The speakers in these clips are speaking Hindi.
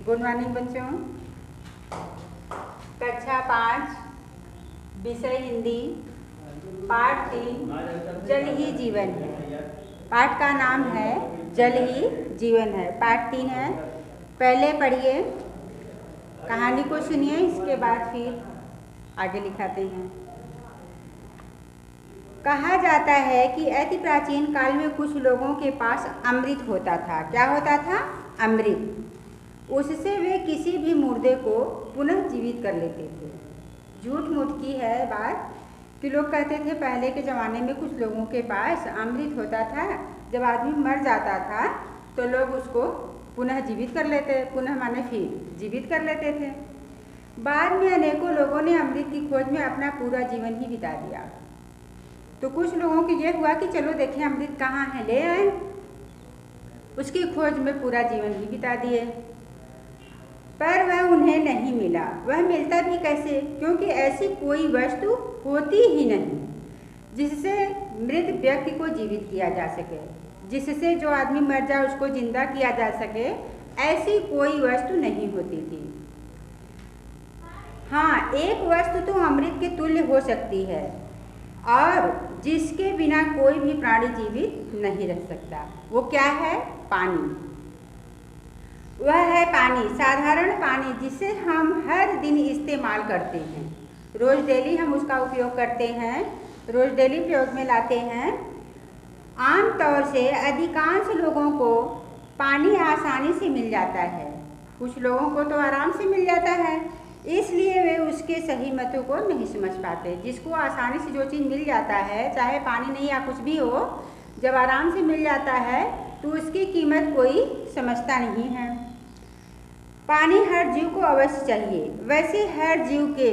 गुड मॉर्निंग बच्चों। कक्षा 5 विषय हिंदी पाठ 3 जल ही जीवन है। पाठ का नाम है जल ही जीवन है। पाठ 3 है। पहले पढ़िए, कहानी को सुनिए, इसके बाद फिर आगे लिखाते हैं। कहा जाता है कि अति प्राचीन काल में कुछ लोगों के पास अमृत होता था। क्या होता था? अमृत। उससे वे किसी भी मुर्दे को पुनः जीवित कर लेते थे। झूठ मूठ की है बात कि लोग कहते थे पहले के ज़माने में कुछ लोगों के पास अमृत होता था, जब आदमी मर जाता था तो लोग उसको पुनः जीवित कर लेते, पुनः माने फिर जीवित कर लेते थे। बाद में अनेकों लोगों ने अमृत की खोज में अपना पूरा जीवन ही बिता दिया। तो कुछ लोगों को ये हुआ कि चलो देखें अमृत कहाँ है, ले आए, उसकी खोज में पूरा जीवन ही बिता दिए, पर वह उन्हें नहीं मिला। वह मिलता भी कैसे? क्योंकि ऐसी कोई वस्तु होती ही नहीं जिससे मृत व्यक्ति को जीवित किया जा सके, जिससे जो आदमी मर जाए उसको जिंदा किया जा सके, ऐसी कोई वस्तु नहीं होती थी। हाँ, एक वस्तु तो अमृत के तुल्य हो सकती है और जिसके बिना कोई भी प्राणी जीवित नहीं रह सकता। वो क्या है? पानी। वह है पानी, साधारण पानी जिसे हम हर दिन इस्तेमाल करते हैं। रोज़ डेली हम उसका उपयोग करते हैं, रोज़ डेली प्रयोग में लाते हैं। आम तौर से अधिकांश लोगों को पानी आसानी से मिल जाता है, कुछ लोगों को तो आराम से मिल जाता है, इसलिए वे उसके सही महत्व को नहीं समझ पाते। जिसको आसानी से जो चीज़ मिल जाता है, चाहे पानी नहीं या कुछ भी हो, जब आराम से मिल जाता है तो उसकी कीमत कोई समझता नहीं है। पानी हर जीव को अवश्य चाहिए। वैसे हर जीव के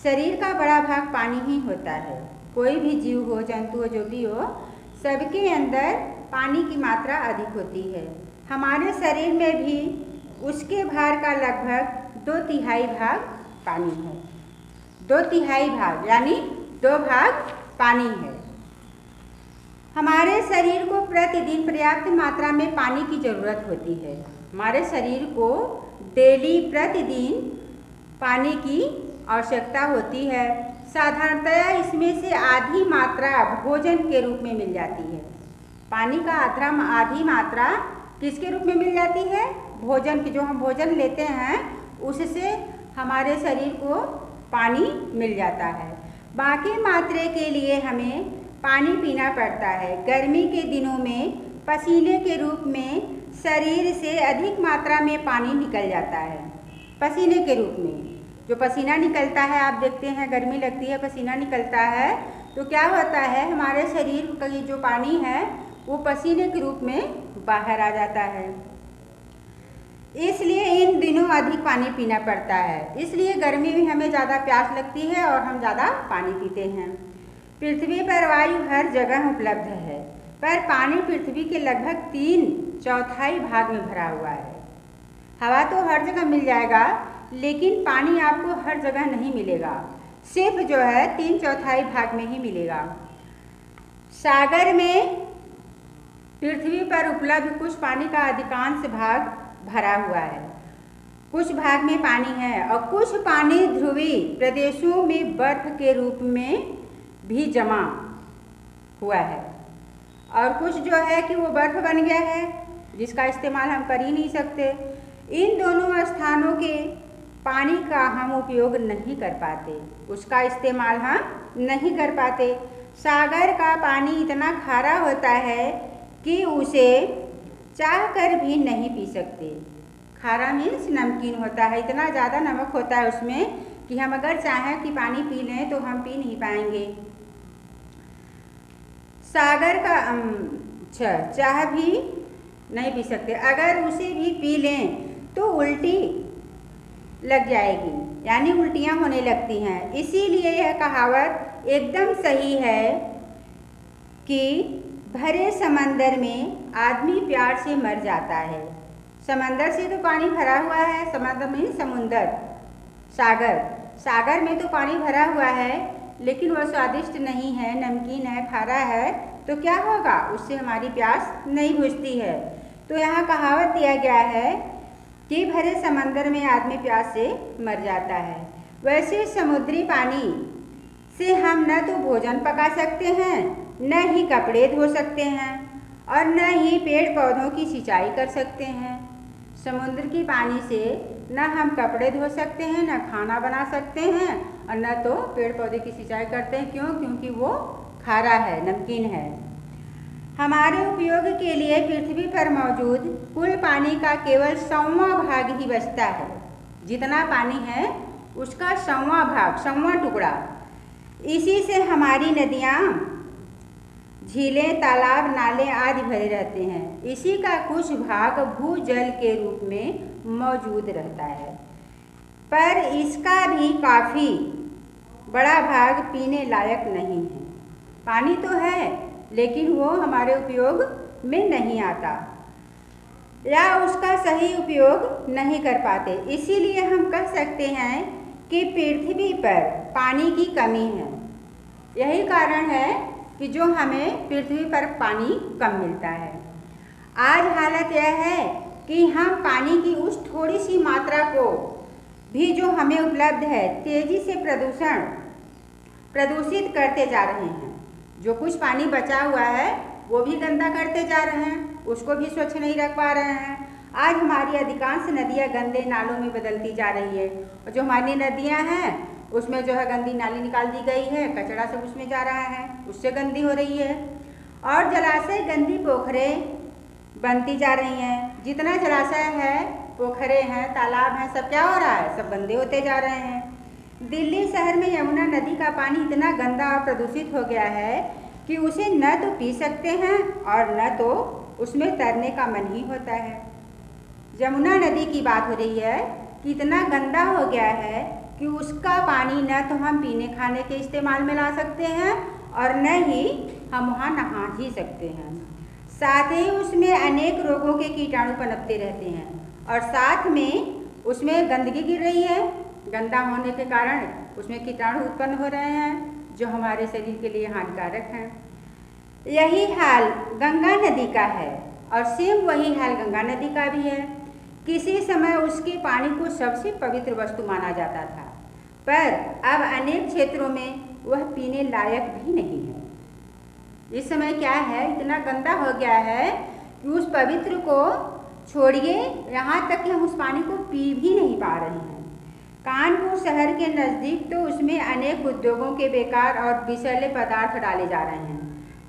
शरीर का बड़ा भाग पानी ही होता है। कोई भी जीव हो, जंतु हो, जो भी हो, सबके अंदर पानी की मात्रा अधिक होती है। हमारे शरीर में भी उसके भार का लगभग 2/3 भाग पानी है। 2/3 भाग यानी 2 भाग पानी है। हमारे शरीर को प्रतिदिन पर्याप्त मात्रा में पानी की ज़रूरत होती है। हमारे शरीर को डेली प्रतिदिन पानी की आवश्यकता होती है। साधारणतया इसमें से आधी मात्रा भोजन के रूप में मिल जाती है। पानी का आधी मात्रा किसके रूप में मिल जाती है? भोजन की। जो हम भोजन लेते हैं उससे हमारे शरीर को पानी मिल जाता है। बाकी मात्रा के लिए हमें पानी पीना पड़ता है। गर्मी के दिनों में पसीने के रूप में शरीर से अधिक मात्रा में पानी निकल जाता है। पसीने के रूप में जो पसीना निकलता है, आप देखते हैं गर्मी लगती है, पसीना निकलता है, तो क्या होता है, हमारे शरीर का जो पानी है वो पसीने के रूप में बाहर आ जाता है। इसलिए इन दिनों अधिक पानी पीना पड़ता है। इसलिए गर्मी में हमें ज़्यादा प्यास लगती है और हम ज़्यादा पानी पीते हैं। पृथ्वी पर वायु हर जगह उपलब्ध है, पर पानी पृथ्वी के लगभग 3/4 भाग में भरा हुआ है। हवा तो हर जगह मिल जाएगा, लेकिन पानी आपको हर जगह नहीं मिलेगा, सिर्फ जो है 3/4 भाग में ही मिलेगा। सागर में पृथ्वी पर उपलब्ध कुछ पानी का अधिकांश भाग भरा हुआ है, कुछ भाग में पानी है, और कुछ पानी ध्रुवीय प्रदेशों में बर्फ के रूप में भी जमा हुआ है, और कुछ जो है कि वो बर्फ बन गया है जिसका इस्तेमाल हम कर ही नहीं सकते। इन दोनों स्थानों के पानी का हम उपयोग नहीं कर पाते, उसका इस्तेमाल हम नहीं कर पाते। सागर का पानी इतना खारा होता है कि उसे चाह कर भी नहीं पी सकते। खारा मीन्स नमकीन होता है, इतना ज़्यादा नमक होता है उसमें कि हम अगर चाहें कि पानी पी लें तो हम पी नहीं पाएंगे। सागर का चाह भी नहीं पी सकते, अगर उसे भी पी लें तो उल्टी लग जाएगी, यानी उल्टियाँ होने लगती हैं। इसीलिए यह कहावत एकदम सही है कि भरे समंदर में आदमी प्यार से मर जाता है। समंदर से तो पानी भरा हुआ है, समंदर में समुंदर, सागर में तो पानी भरा हुआ है, लेकिन वह स्वादिष्ट नहीं है, नमकीन है, खारा है, तो क्या होगा, उससे हमारी प्यास नहीं बुझती है। तो यहाँ कहावत दिया गया है कि भरे समंदर में आदमी प्यास से मर जाता है। वैसे समुद्री पानी से हम न तो भोजन पका सकते हैं, न ही कपड़े धो सकते हैं और न ही पेड़ पौधों की सिंचाई कर सकते हैं। समुद्र की पानी से न हम कपड़े धो सकते हैं, न खाना बना सकते हैं और न तो पेड़ पौधे की सिंचाई करते हैं। क्यों? क्योंकि वो खारा है, नमकीन है। हमारे उपयोग के लिए पृथ्वी पर मौजूद कुल पानी का केवल 100वां भाग ही बचता है। जितना पानी है उसका 100वां भाग, 100वां टुकड़ा। इसी से हमारी नदियाँ, झीलें, तालाब, नाले आदि भरे रहते हैं। इसी का कुछ भाग भूजल के रूप में मौजूद रहता है, पर इसका भी काफ़ी बड़ा भाग पीने लायक नहीं है। पानी तो है लेकिन वो हमारे उपयोग में नहीं आता या उसका सही उपयोग नहीं कर पाते। इसीलिए हम कह सकते हैं कि पृथ्वी पर पानी की कमी है। यही कारण है कि जो हमें पृथ्वी पर पानी कम मिलता है। आज हालत यह है कि हम पानी की उस थोड़ी सी मात्रा को भी जो हमें उपलब्ध है तेज़ी से प्रदूषित करते जा रहे हैं। जो कुछ पानी बचा हुआ है वो भी गंदा करते जा रहे हैं, उसको भी स्वच्छ नहीं रख पा रहे हैं। आज हमारी अधिकांश नदियाँ गंदे नालों में बदलती जा रही है और जो हमारी नदियाँ हैं उसमें जो है गंदी नाली निकाल दी गई है, कचरा सब उसमें जा रहा है, उससे गंदी हो रही है। और जलाशय, गंदी पोखरें बनती जा रही हैं। जितना जलाशय है, पोखरें हैं, तालाब हैं, सब क्या हो रहा है? सब गंदे होते जा रहे हैं। दिल्ली शहर में यमुना नदी का पानी इतना गंदा और प्रदूषित हो गया है कि उसे न तो पी सकते हैं और न तो उसमें तैरने का मन ही होता है। यमुना नदी की बात हो रही है कि इतना गंदा हो गया है कि उसका पानी न तो हम पीने खाने के इस्तेमाल में ला सकते हैं और न ही हम वहाँ नहा ही सकते हैं। साथ ही उसमें अनेक रोगों के कीटाणु पनपते रहते हैं और साथ में उसमें गंदगी गिर रही है। गंदा होने के कारण उसमें कीटाणु उत्पन्न हो रहे हैं जो हमारे शरीर के लिए हानिकारक हैं। यही हाल गंगा नदी का है और सेम वही हाल गंगा नदी का भी है। किसी समय उसके पानी को सबसे पवित्र वस्तु माना जाता था, पर अब अनेक क्षेत्रों में वह पीने लायक भी नहीं है। इस समय क्या है, इतना गंदा हो गया है कि उस पवित्र को छोड़िए, यहाँ तक कि हम उस पानी को पी भी नहीं पा रहे हैं। कानपुर शहर के नज़दीक तो उसमें अनेक उद्योगों के बेकार और विषैले पदार्थ डाले जा रहे हैं।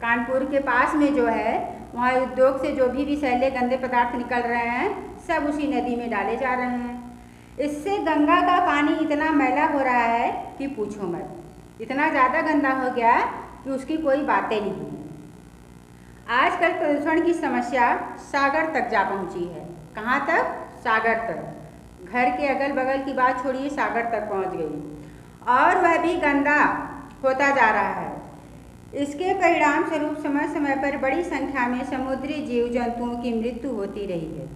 कानपुर के पास में जो है वहाँ उद्योग से जो भी विषैले गंदे पदार्थ निकल रहे हैं सब उसी नदी में डाले जा रहे हैं। इससे गंगा का पानी इतना मैला हो रहा है कि पूछो मत। इतना ज़्यादा गंदा हो गया कि उसकी कोई बातें नहीं है। आजकल प्रदूषण की समस्या सागर तक जा पहुँची है। कहाँ तक? सागर तक। घर के अगल बगल की बात छोड़िए, सागर तक पहुँच गई और वह भी गंदा होता जा रहा है। इसके परिणाम स्वरूप समय समय पर बड़ी संख्या में समुद्री जीव जंतुओं की मृत्यु होती रही है।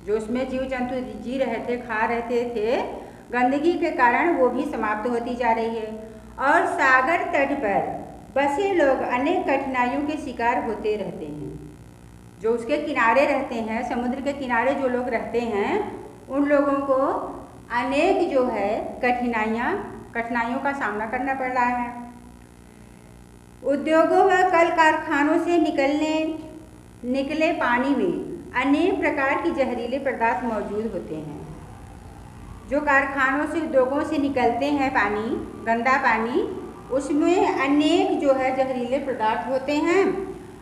जो उसमें जीव जंतु जी रहे थे, खा रहे थे, गंदगी के कारण वो भी समाप्त होती जा रही है और सागर तट पर बसे लोग अनेक कठिनाइयों के शिकार होते रहते हैं। जो उसके किनारे रहते हैं, समुद्र के किनारे जो लोग रहते हैं, उन लोगों को अनेक जो है कठिनाइयों का सामना करना पड़ रहा है। उद्योगों व कल कारखानों से निकले पानी में अनेक प्रकार की जहरीले पदार्थ मौजूद होते हैं। जो कारखानों से, उद्योगों से निकलते हैं पानी, गंदा पानी, उसमें अनेक जो है जहरीले पदार्थ होते हैं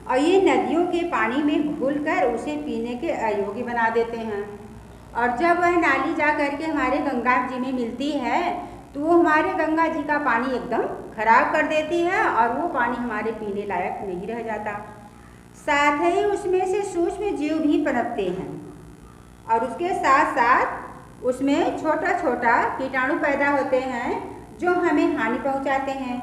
और ये नदियों के पानी में घुलकर उसे पीने के अयोग्य बना देते हैं। और जब वह नाली जा करके हमारे गंगा जी में मिलती है तो वो हमारे गंगा जी का पानी एकदम खराब कर देती है और वो पानी हमारे पीने लायक नहीं रह जाता। साथ ही उसमें से सूक्ष्म जीव भी पनपते हैं और उसके साथ साथ उसमें छोटा छोटा कीटाणु पैदा होते हैं जो हमें हानि पहुंचाते हैं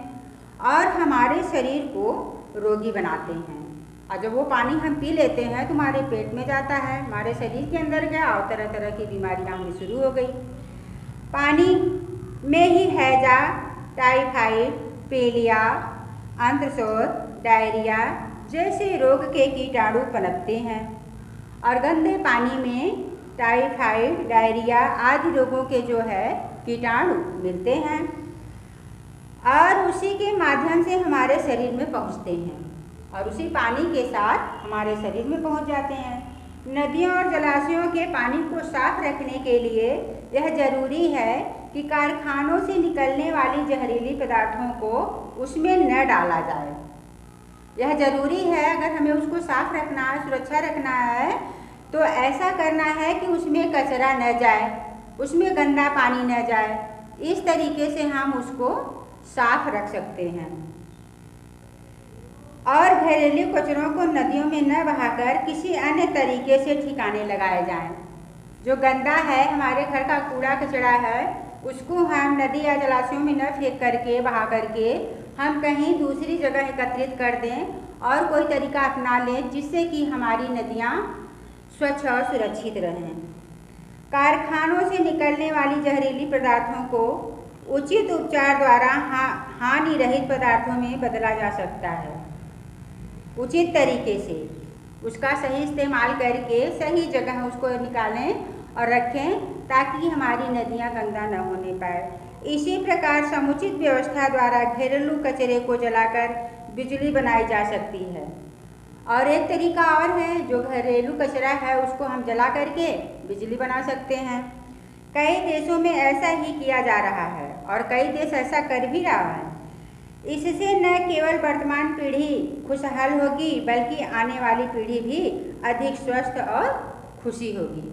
और हमारे शरीर को रोगी बनाते हैं। और जब वो पानी हम पी लेते हैं तो हमारे पेट में जाता है, हमारे शरीर के अंदर गया और तरह तरह की बीमारियां होनी शुरू हो गई। पानी में ही हैजा, टाइफाइड, पीलिया, अंत्रशोथ, डायरिया जैसे रोग के कीटाणु पनपते हैं और गंदे पानी में टाइफाइड, डायरिया आदि रोगों के जो है कीटाणु मिलते हैं और उसी के माध्यम से हमारे शरीर में पहुंचते हैं और उसी पानी के साथ हमारे शरीर में पहुंच जाते हैं। नदियों और जलाशयों के पानी को साफ रखने के लिए यह जरूरी है कि कारखानों से निकलने वाली जहरीली पदार्थों को उसमें न डाला जाए। यह जरूरी है, अगर हमें उसको साफ रखना है, सुरक्षा रखना है, तो ऐसा करना है कि उसमें कचरा न जाए, उसमें गंदा पानी न जाए। इस तरीके से हम उसको साफ रख सकते हैं। और घरेलू कचरों को नदियों में न बहाकर किसी अन्य तरीके से ठिकाने लगाए जाएं। जो गंदा है, हमारे घर का कूड़ा कचरा है, उसको हम नदी या जलाशयों में न फेंक करके बहा करके हम कहीं दूसरी जगह एकत्रित कर दें और कोई तरीका अपना लें जिससे कि हमारी नदियाँ स्वच्छ और सुरक्षित रहें। कारखानों से निकलने वाली जहरीली पदार्थों को उचित उपचार द्वारा हानि रहित पदार्थों में बदला जा सकता है। उचित तरीके से उसका सही इस्तेमाल करके सही जगह उसको निकालें और रखें ताकि हमारी नदियाँ गंदा न होने पाए। इसी प्रकार समुचित व्यवस्था द्वारा घरेलू कचरे को जलाकर बिजली बनाई जा सकती है। और एक तरीका और है, जो घरेलू कचरा है उसको हम जला करके बिजली बना सकते हैं। कई देशों में ऐसा ही किया जा रहा है और कई देश ऐसा कर भी रहा है। इससे न केवल वर्तमान पीढ़ी खुशहाल होगी बल्कि आने वाली पीढ़ी भी अधिक स्वस्थ और खुशी होगी।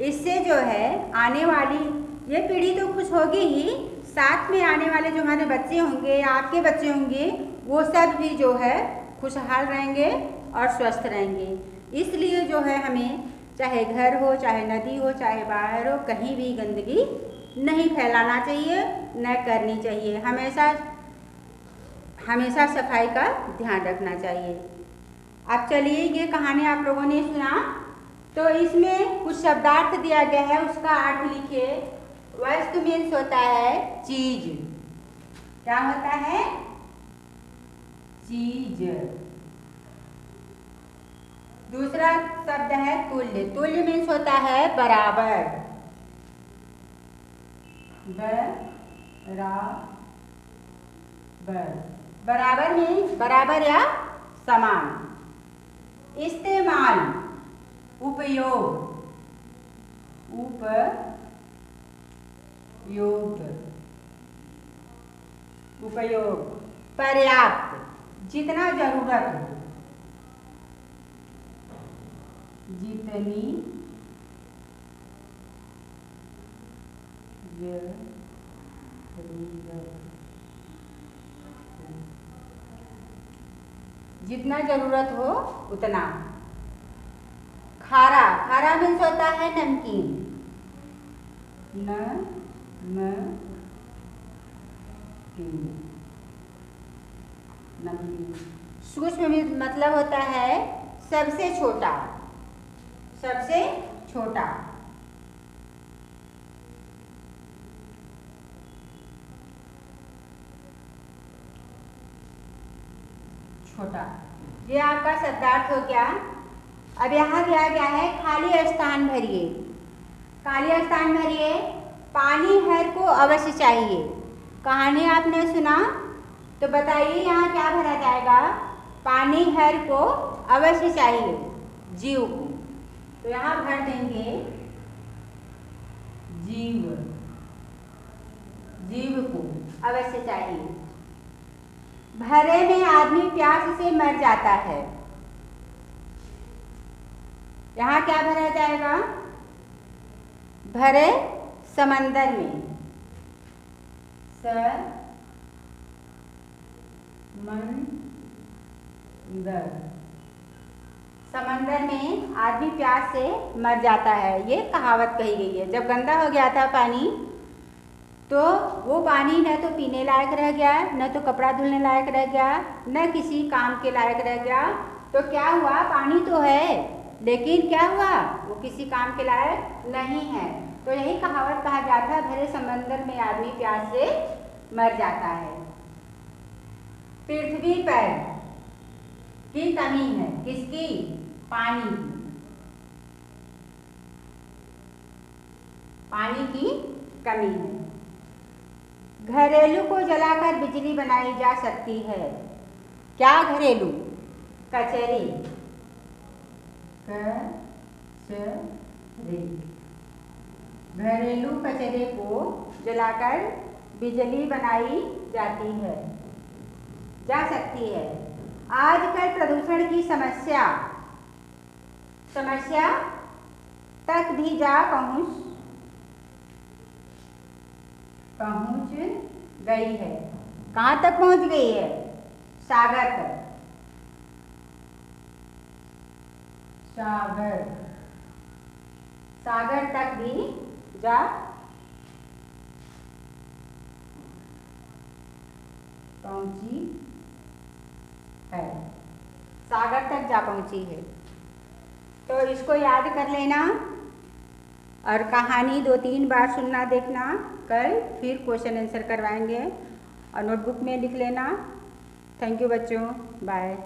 इससे जो है आने वाली ये पीढ़ी तो खुश होगी ही, साथ में आने वाले जो हमारे बच्चे होंगे या आपके बच्चे होंगे वो सब भी जो है खुशहाल रहेंगे और स्वस्थ रहेंगे। इसलिए जो है हमें चाहे घर हो, चाहे नदी हो, चाहे बाहर हो, कहीं भी गंदगी नहीं फैलाना चाहिए, न करनी चाहिए। हमेशा सफाई का ध्यान रखना चाहिए। अब चलिए, ये कहानी आप लोगों ने सुना, तो इसमें कुछ शब्दार्थ दिया गया है, उसका अर्थ लिखिए। वस्तु मीन्स होता है चीज। क्या होता है? चीज। दूसरा शब्द है तुल्य। तुल्य मीन्स होता है बराबर। बराबर मीन्स बराबर या समान। इस्तेमाल, उपयोग, उपयोग। पर्याप्त, जितना जरूरत हो, जितनी जितना जरूरत हो उतना। खारा, खारा मीन्स होता है नमकीन। नमकीन। सूक्ष्म मतलब होता है सबसे छोटा, सबसे छोटा। छोटा, ये आपका शब्दार्थ हो गया। अब यहाँ दिया गया है खाली स्थान भरिए। खाली स्थान भरिए, पानी हर को अवश्य चाहिए। कहानी आपने सुना, तो बताइए यहाँ क्या भरा जाएगा? पानी हर को अवश्य चाहिए, जीव को। तो यहाँ भर देंगे जीव, जीव को अवश्य चाहिए। भरे में आदमी प्यास से मर जाता है। यहाँ क्या भरा जाएगा? भरे समंदर में, समंदर में आदमी प्यास से मर जाता है, ये कहावत कही गई है। जब गंदा हो गया था पानी, तो वो पानी न तो पीने लायक रह गया, न तो कपड़ा धुलने लायक रह गया, न किसी काम के लायक रह गया। तो क्या हुआ? पानी तो है लेकिन क्या हुआ? वो किसी काम के लायक नहीं है। तो यही कहावत कहा जाता है, भरे समंदर में आदमी प्यास से मर जाता है। पृथ्वी पर की कमी है, किसकी? पानी की। पानी की कमी है। घरेलू को जलाकर बिजली बनाई जा सकती है। क्या घरेलू? कचरे, कचरे। घरेलू कचरे को जलाकर बिजली बनाई जाती है, जा सकती है। आजकल प्रदूषण की समस्या तक भी पहुंच गई है। कहाँ तक पहुंच गई है? सागर तक। सागर तक भी जा पहुंची है। सागर तक जा पहुंची है। तो इसको याद कर लेना और कहानी 2-3 बार सुनना देखना। कल फिर क्वेश्चन आंसर करवाएंगे और नोटबुक में लिख लेना। थैंक यू बच्चों, बाय।